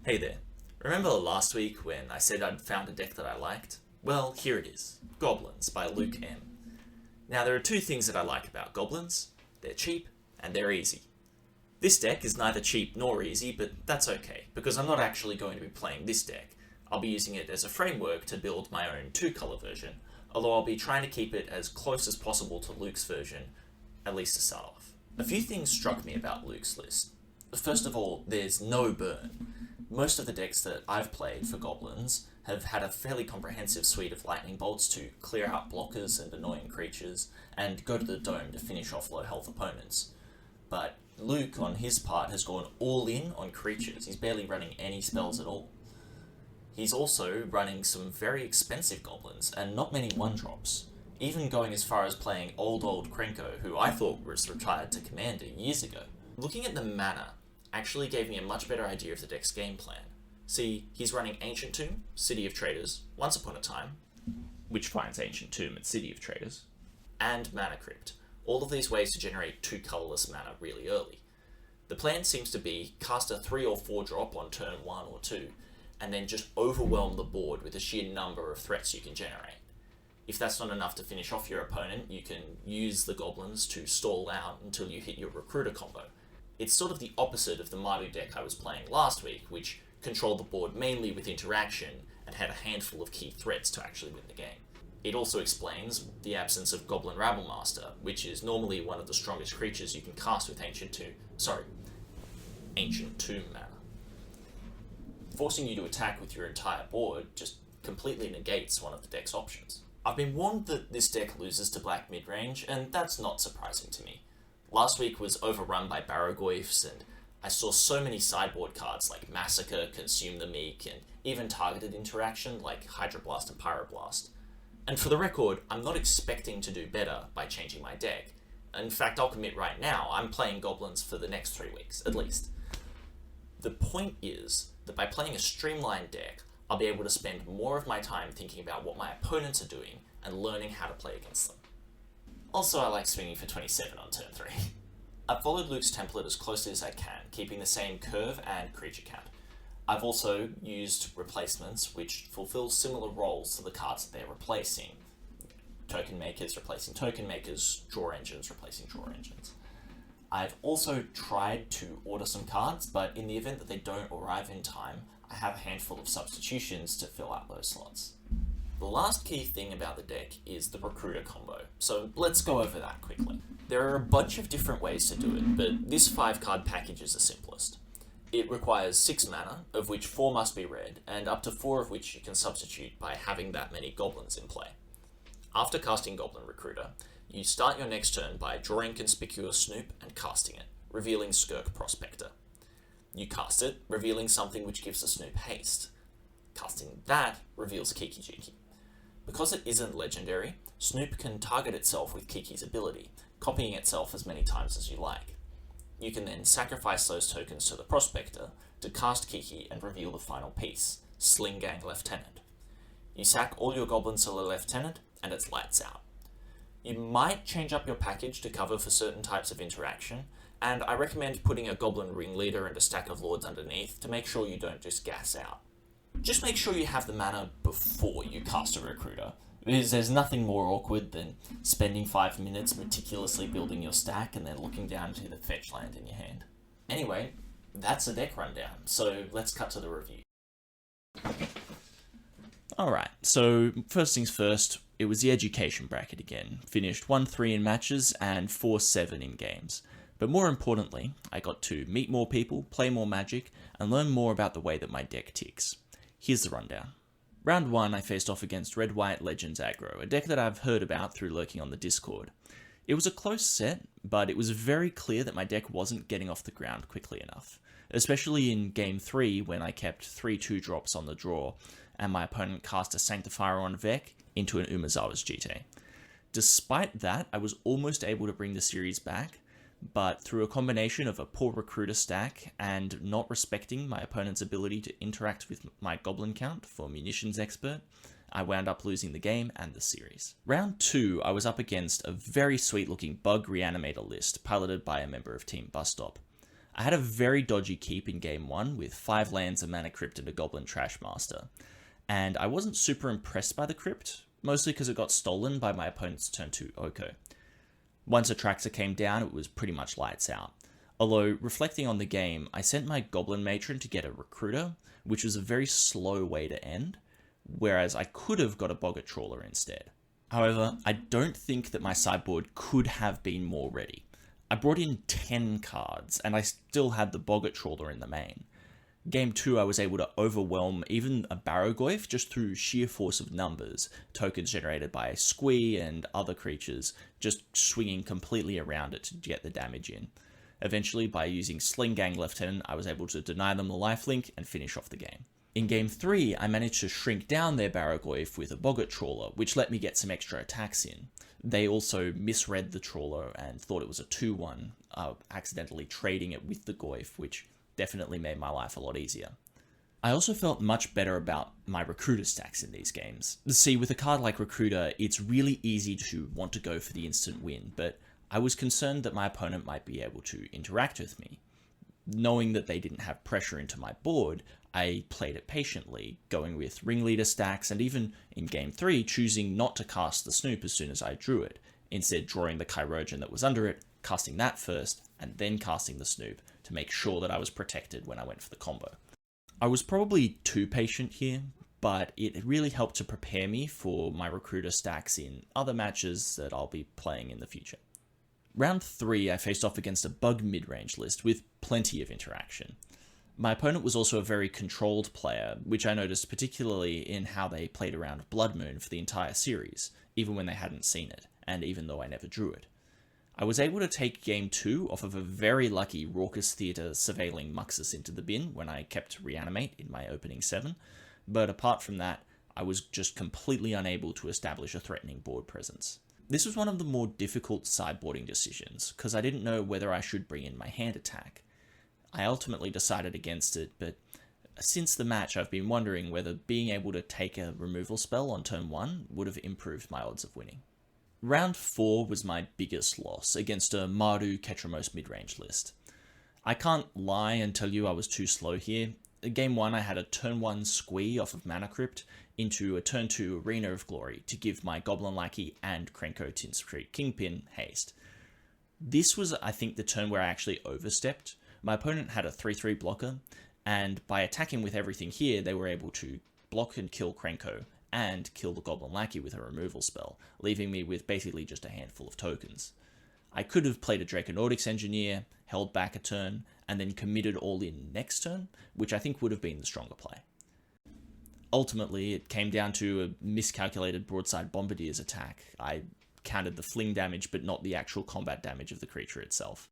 Hey there. Remember last week when I said I'd found a deck that I liked? Well, here it is. Goblins by Luke M. Now there are two things that I like about goblins. They're cheap and they're easy. This deck is neither cheap nor easy, but that's okay, because I'm not actually going to be playing this deck. I'll be using it as a framework to build my own two-colour version, although I'll be trying to keep it as close as possible to Luke's version, at least to start off. A few things struck me about Luke's list. First of all, there's no burn. Most of the decks that I've played for goblins have had a fairly comprehensive suite of lightning bolts to clear out blockers and annoying creatures, and go to the dome to finish off low health opponents. But Luke, on his part, has gone all in on creatures. He's barely running any spells at all. He's also running some very expensive goblins, and not many one-drops, even going as far as playing old Krenko, who I thought was retired to Commander years ago. Looking at the mana actually gave me a much better idea of the deck's game plan. See, he's running Ancient Tomb, City of Traders, Once Upon a Time, which finds Ancient Tomb at City of Traders, and Mana Crypt, all of these ways to generate two colourless mana really early. The plan seems to be cast a 3 or 4 drop on turn 1 or 2, and then just overwhelm the board with the sheer number of threats you can generate. If that's not enough to finish off your opponent, you can use the goblins to stall out until you hit your recruiter combo. It's sort of the opposite of the Mardu deck I was playing last week, which controlled the board mainly with interaction and had a handful of key threats to actually win the game. It also explains the absence of Goblin Rabblemaster, which is normally one of the strongest creatures you can cast with Ancient Tomb mana. Forcing you to attack with your entire board just completely negates one of the deck's options. I've been warned that this deck loses to black midrange, and that's not surprising to me. Last week was overrun by Barrogoyfs, and I saw so many sideboard cards like Massacre, Consume the Meek, and even targeted interaction like Hydroblast and Pyroblast. And for the record, I'm not expecting to do better by changing my deck. In fact, I'll commit right now, I'm playing goblins for the next 3 weeks, at least. The point is that by playing a streamlined deck, I'll be able to spend more of my time thinking about what my opponents are doing and learning how to play against them. Also, I like swinging for 27 on turn 3. I've followed Luke's template as closely as I can, keeping the same curve and creature count. I've also used replacements which fulfill similar roles to the cards that they're replacing. Token makers replacing token makers, draw engines replacing draw engines. I've also tried to order some cards, but in the event that they don't arrive in time, I have a handful of substitutions to fill out those slots. The last key thing about the deck is the recruiter combo, so let's go over that quickly. There are a bunch of different ways to do it, but this 5-card package is the simplest. It requires 6 mana, of which 4 must be red, and up to 4 of which you can substitute by having that many goblins in play. After casting Goblin Recruiter, you start your next turn by drawing Conspicuous Snoop and casting it, revealing Skirk Prospector. You cast it, revealing something which gives the Snoop haste. Casting that reveals Kiki Jiki. Because it isn't legendary, Snoop can target itself with Kiki's ability, copying itself as many times as you like. You can then sacrifice those tokens to the Prospector to cast Kiki and reveal the final piece, Sling Gang Lieutenant. You sack all your goblins to the Lieutenant, and it's lights out. You might change up your package to cover for certain types of interaction, and I recommend putting a Goblin Ringleader and a stack of Lords underneath to make sure you don't just gas out. Just make sure you have the mana before you cast a Recruiter, because there's nothing more awkward than spending 5 minutes meticulously building your stack and then looking down to the fetch land in your hand. Anyway, that's a deck rundown, so let's cut to the review. Alright, so first things first, it was the education bracket again. Finished 1-3 in matches and 4-7 in games. But more importantly, I got to meet more people, play more Magic, and learn more about the way that my deck ticks. Here's the rundown. Round 1, I faced off against Red-White Legends Aggro, a deck that I've heard about through lurking on the Discord. It was a close set, but it was very clear that my deck wasn't getting off the ground quickly enough, especially in Game 3 when I kept 3 2-drops on the draw, and my opponent cast a Sanctifier on Vec into an Umezawa's GT. Despite that, I was almost able to bring the series back, but through a combination of a poor recruiter stack and not respecting my opponent's ability to interact with my goblin count for Munitions Expert, I wound up losing the game and the series. Round 2, I was up against a very sweet looking bug reanimator list piloted by a member of Team Bus Stop. I had a very dodgy keep in game 1 with 5 lands, a mana crypt, and a goblin trash master, and I wasn't super impressed by the crypt, mostly because it got stolen by my opponent's turn 2 Oko. Once Atraxa came down, it was pretty much lights out. Although, reflecting on the game, I sent my Goblin Matron to get a Recruiter, which was a very slow way to end, whereas I could have got a Boggart Trawler instead. However, I don't think that my sideboard could have been more ready. I brought in 10 cards, and I still had the Boggart Trawler in the main. Game 2, I was able to overwhelm even a Barrogoyf just through sheer force of numbers, tokens generated by Squee and other creatures, just swinging completely around it to get the damage in. Eventually, by using Sling Gang Lieutenant, I was able to deny them the lifelink and finish off the game. In Game 3, I managed to shrink down their Barrogoyf with a Boggart Trawler, which let me get some extra attacks in. They also misread the Trawler and thought it was a 2-1, accidentally trading it with the Goyf, which definitely made my life a lot easier. I also felt much better about my Recruiter stacks in these games. See, with a card like Recruiter, it's really easy to want to go for the instant win, but I was concerned that my opponent might be able to interact with me. Knowing that they didn't have pressure into my board, I played it patiently, going with Ringleader stacks, and even in Game 3 choosing not to cast the Snoop as soon as I drew it, instead drawing the Chirurgeon that was under it, casting that first, and then casting the Snoop to make sure that I was protected when I went for the combo. I was probably too patient here, but it really helped to prepare me for my Recruiter stacks in other matches that I'll be playing in the future. Round 3, I faced off against a bug mid-range list with plenty of interaction. My opponent was also a very controlled player, which I noticed particularly in how they played around Blood Moon for the entire series, even when they hadn't seen it, and even though I never drew it. I was able to take Game 2 off of a very lucky Raucous Theatre surveilling Muxus into the bin when I kept Reanimate in my opening 7, but apart from that, I was just completely unable to establish a threatening board presence. This was one of the more difficult sideboarding decisions, because I didn't know whether I should bring in my hand attack. I ultimately decided against it, but since the match I've been wondering whether being able to take a removal spell on turn 1 would have improved my odds of winning. Round 4 was my biggest loss against a Maru Ketramos mid-range list. I can't lie and tell you I was too slow here. In Game 1 I had a turn 1 Squee off of Mana Crypt into a turn 2 Arena of Glory to give my Goblin Lackey and Krenko Tinskreet Kingpin haste. This was, I think, the turn where I actually overstepped. My opponent had a 3-3 blocker, and by attacking with everything here, they were able to block and kill Krenko, and kill the Goblin Lackey with a removal spell, leaving me with basically just a handful of tokens. I could have played a Draconordics Engineer, held back a turn, and then committed all in next turn, which I think would have been the stronger play. Ultimately, it came down to a miscalculated Broadside Bombardier's attack. I counted the fling damage, but not the actual combat damage of the creature itself.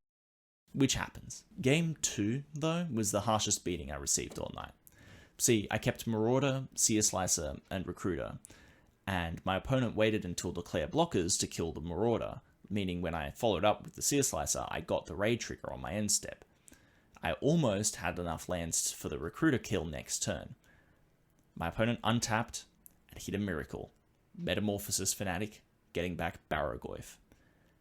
Which happens. Game 2, though, was the harshest beating I received all night. See, I kept Marauder, Seer Slicer, and Recruiter, and my opponent waited until declare blockers to kill the Marauder, meaning when I followed up with the Seer Slicer, I got the raid trigger on my end step. I almost had enough lands for the Recruiter kill next turn. My opponent untapped and hit a miracle. Metamorphosis Fanatic, getting back Barrogoyf.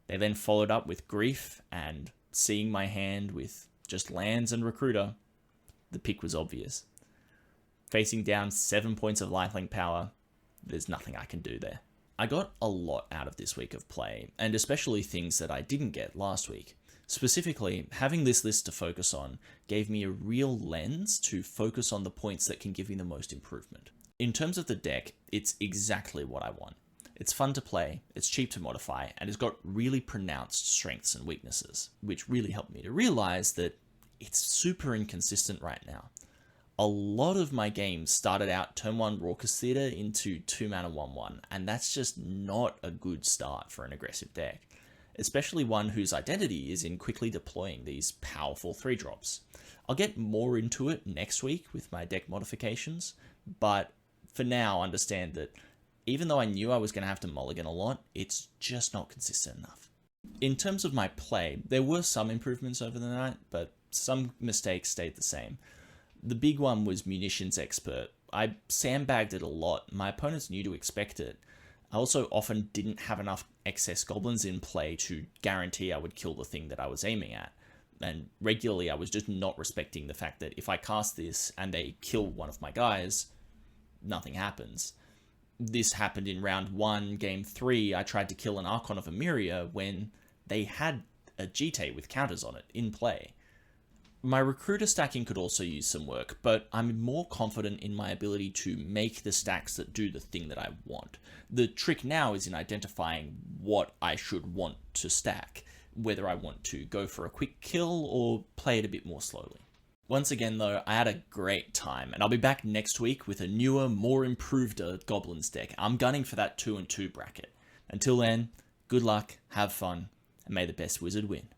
They then followed up with Grief, and seeing my hand with just lands and Recruiter, the pick was obvious. Facing down 7 points of lifelink power, there's nothing I can do there. I got a lot out of this week of play, and especially things that I didn't get last week. Specifically, having this list to focus on gave me a real lens to focus on the points that can give me the most improvement. In terms of the deck, it's exactly what I want. It's fun to play, it's cheap to modify, and it's got really pronounced strengths and weaknesses, which really helped me to realize that it's super inconsistent right now. A lot of my games started out turn 1 Raucous Theatre into 2 mana 1/1, and that's just not a good start for an aggressive deck, especially one whose identity is in quickly deploying these powerful 3-drops. I'll get more into it next week with my deck modifications, but for now understand that even though I knew I was going to have to mulligan a lot, it's just not consistent enough. In terms of my play, there were some improvements over the night, but some mistakes stayed the same. The big one was Munitions Expert. I sandbagged it a lot. My opponents knew to expect it. I also often didn't have enough excess goblins in play to guarantee I would kill the thing that I was aiming at. And regularly I was just not respecting the fact that if I cast this and they kill one of my guys, nothing happens. This happened in round 1, game 3. I tried to kill an Archon of Emeria when they had a GT with counters on it in play. My recruiter stacking could also use some work, but I'm more confident in my ability to make the stacks that do the thing that I want. The trick now is in identifying what I should want to stack, whether I want to go for a quick kill or play it a bit more slowly. Once again though, I had a great time, and I'll be back next week with a newer, more improved Goblins deck. I'm gunning for that 2-2 bracket. Until then, good luck, have fun, and may the best wizard win.